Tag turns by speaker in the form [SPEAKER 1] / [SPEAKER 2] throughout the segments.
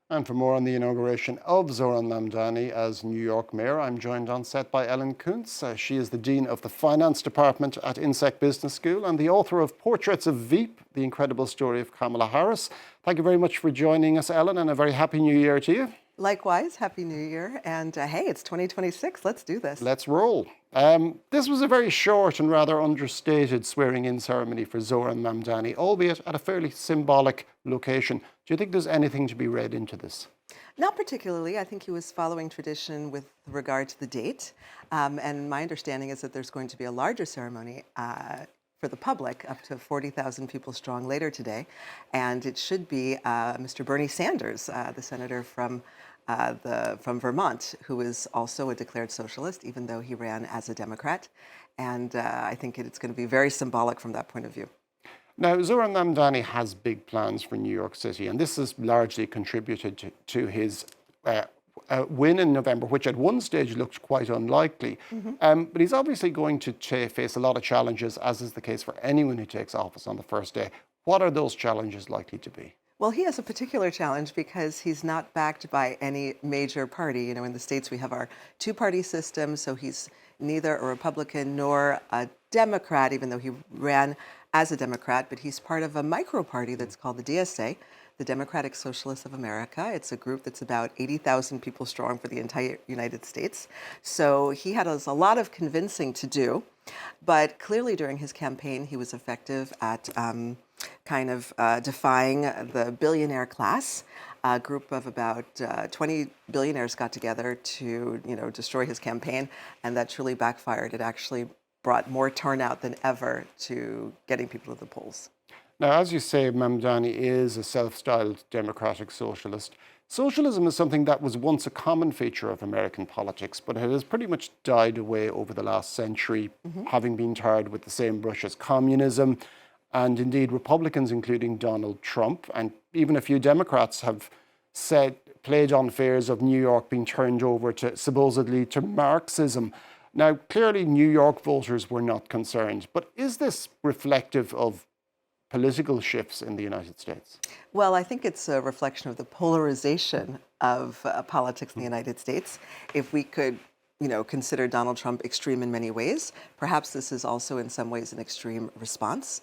[SPEAKER 1] And for more on the inauguration of Zoran Mamdani as New York Mayor, I'm joined on set by Kountz. She is the Dean of the Finance Department at INSEEC Business School and the author of Portraits of Veep, the incredible story of Kamala Harris. Thank you very much for joining us, Ellen, and a very happy New Year to you.
[SPEAKER 2] Likewise, Happy New Year. And hey, it's 2026. Let's do this.
[SPEAKER 1] Let's roll. This was a very short and rather understated swearing-in ceremony for Zoran Mamdani, albeit at a fairly symbolic location. Do you think there's anything to be read into this?
[SPEAKER 2] Not particularly. I think he was following tradition with regard to the date. And my understanding is that there's going to be a larger ceremony for the public, up to 40,000 people strong later today. And it should be Mr. Bernie Sanders, the senator from Vermont, who is also a declared socialist, even though he ran as a Democrat. And I think it's going to be very symbolic from that point of view.
[SPEAKER 1] Now, Zoran Mamdani has big plans for New York City, and this has largely contributed to his win in November, which at one stage looked quite unlikely. But he's obviously going to face a lot of challenges, as is the case for anyone who takes office on the first day. What are those challenges likely to be?
[SPEAKER 2] Well, he has a particular challenge because he's not backed by any major party. You know, in the States, we have our two-party system, so he's neither a Republican nor a Democrat, even though he ran as a Democrat, but he's part of a micro-party that's called the DSA, the Democratic Socialist of America. It's a group that's about 80,000 people strong for the entire United States. So he had a lot of convincing to do, but clearly during his campaign, he was effective at defying the billionaire class. A group of about 20 billionaires got together to, destroy his campaign, and that truly backfired. It actually brought more turnout than ever to getting people to the polls.
[SPEAKER 1] Now, as you say, Mamdani is a self-styled democratic socialist. Socialism is something that was once a common feature of American politics, but it has pretty much died away over the last century, having been tarred with the same brush as communism. And indeed, Republicans, including Donald Trump, and even a few Democrats have played on fears of New York being turned over supposedly to Marxism. Now, clearly, New York voters were not concerned, but is this reflective of political shifts in the United States?
[SPEAKER 2] Well, I think it's a reflection of the polarization of politics in the United States. If we could, consider Donald Trump extreme in many ways, perhaps this is also in some ways an extreme response.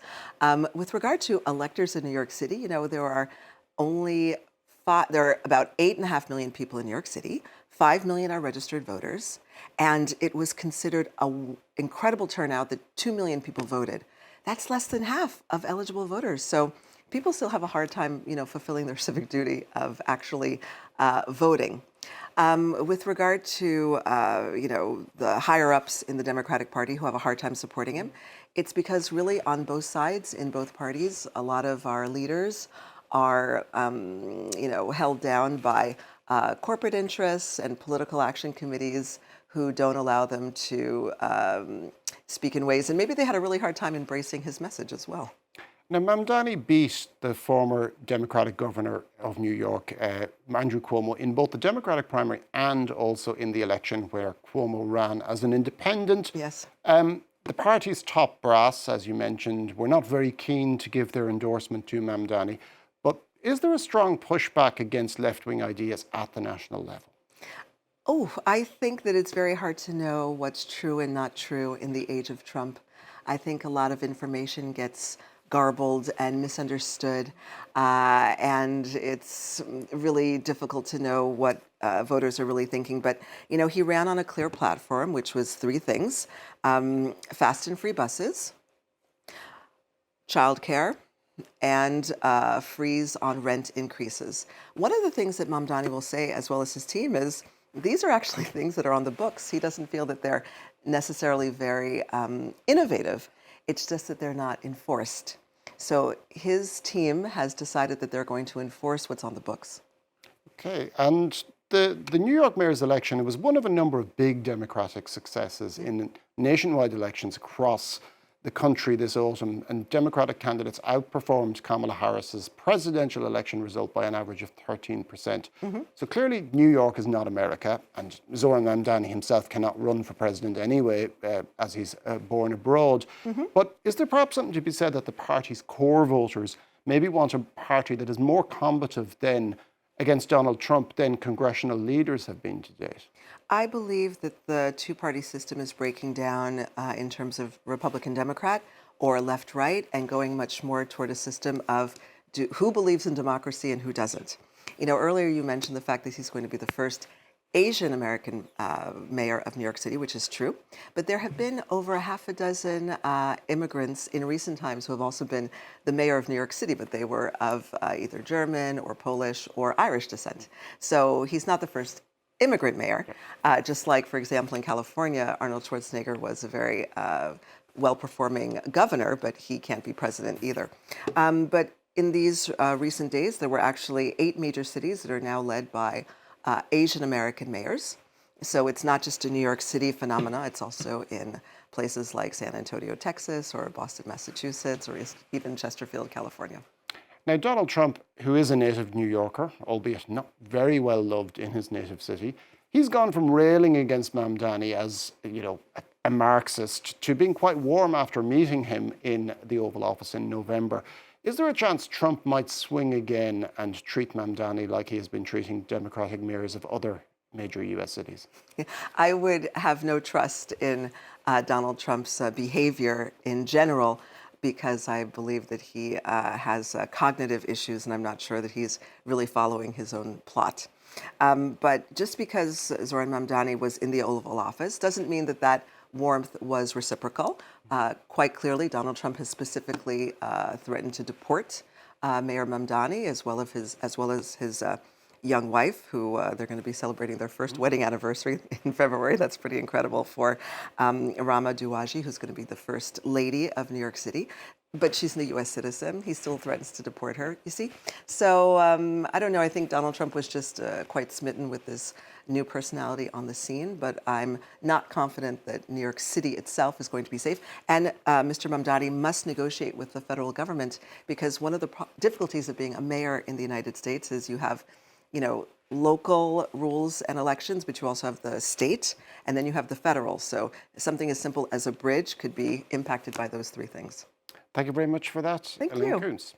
[SPEAKER 2] With regard to electors in New York City, there are about 8.5 million people in New York City. 5 million are registered voters, and it was considered an incredible turnout that 2 million people voted. That's less than half of eligible voters. So people still have a hard time, fulfilling their civic duty of actually voting. With regard to, the higher-ups in the Democratic Party who have a hard time supporting him, it's because really on both sides, in both parties, a lot of our leaders are, held down by corporate interests and political action committees who don't allow them to speak in ways, and maybe they had a really hard time embracing his message as well.
[SPEAKER 1] Now, Mamdani beat the former Democratic governor of New York, Andrew Cuomo, in both the Democratic primary and also in the election where Cuomo ran as an independent.
[SPEAKER 2] Yes.
[SPEAKER 1] The party's top brass, as you mentioned, were not very keen to give their endorsement to Mamdani. But is there a strong pushback against left-wing ideas at the national level?
[SPEAKER 2] Oh, I think that it's very hard to know what's true and not true in the age of Trump. I think a lot of information gets garbled and misunderstood, and it's really difficult to know what voters are really thinking. But, he ran on a clear platform, which was three things: fast and free buses, childcare, and freeze on rent increases. One of the things that Mamdani will say, as well as his team, is these are actually things that are on the books. He doesn't feel that they're necessarily very innovative. It's just that they're not enforced. So his team has decided that they're going to enforce what's on the books.
[SPEAKER 1] Okay, and the New York mayor's election, it was one of a number of big Democratic successes in nationwide elections across the country this autumn, and Democratic candidates outperformed Kamala Harris's presidential election result by an average of 13%. So clearly New York is not America, and Zoran Mamdani himself cannot run for president anyway, as he's born abroad. But is there perhaps something to be said that the party's core voters maybe want a party that is more combative than against Donald Trump than congressional leaders have been to date?
[SPEAKER 2] I believe that the two-party system is breaking down in terms of Republican-Democrat or left-right and going much more toward a system of who believes in democracy and who doesn't. You know, earlier you mentioned the fact that he's going to be the first Asian American mayor of New York City, which is true. But there have been over a half a dozen immigrants in recent times who have also been the mayor of New York City, but they were of either German or Polish or Irish descent. So he's not the first immigrant mayor. Just like, for example, in California, Arnold Schwarzenegger was a very well-performing governor, but he can't be president either. But in these recent days, there were actually 8 major cities that are now led by Asian American mayors. So it's not just a New York City phenomena, it's also in places like San Antonio, Texas, or Boston, Massachusetts, or even Chesterfield, California.
[SPEAKER 1] Now, Donald Trump, who is a native New Yorker, albeit not very well loved in his native city, he's gone from railing against Mamdani as, a Marxist to being quite warm after meeting him in the Oval Office in November. Is there a chance Trump might swing again and treat Mamdani like he has been treating Democratic mayors of other major U.S. cities?
[SPEAKER 2] I would have no trust in Donald Trump's behavior in general, because I believe that he has cognitive issues, and I'm not sure that he's really following his own plot. But just because Zoran Mamdani was in the Oval Office doesn't mean that that warmth was reciprocal. Quite clearly, Donald Trump has specifically threatened to deport Mayor Mamdani, as well as his young wife, who they're going to be celebrating their first wedding anniversary in February. That's pretty incredible for Rama Douaji, who's going to be the first lady of New York City. But she's a U.S. citizen. He still threatens to deport her, you see? So I don't know. I think Donald Trump was just quite smitten with this new personality on the scene, but I'm not confident that New York City itself is going to be safe. And Mr. Mamdani must negotiate with the federal government, because one of the difficulties of being a mayor in the United States is you have, local rules and elections, but you also have the state, and then you have the federal. So something as simple as a bridge could be impacted by those 3 things.
[SPEAKER 1] Thank you very much for that,
[SPEAKER 2] Thank
[SPEAKER 1] Elaine
[SPEAKER 2] you.
[SPEAKER 1] Kountz.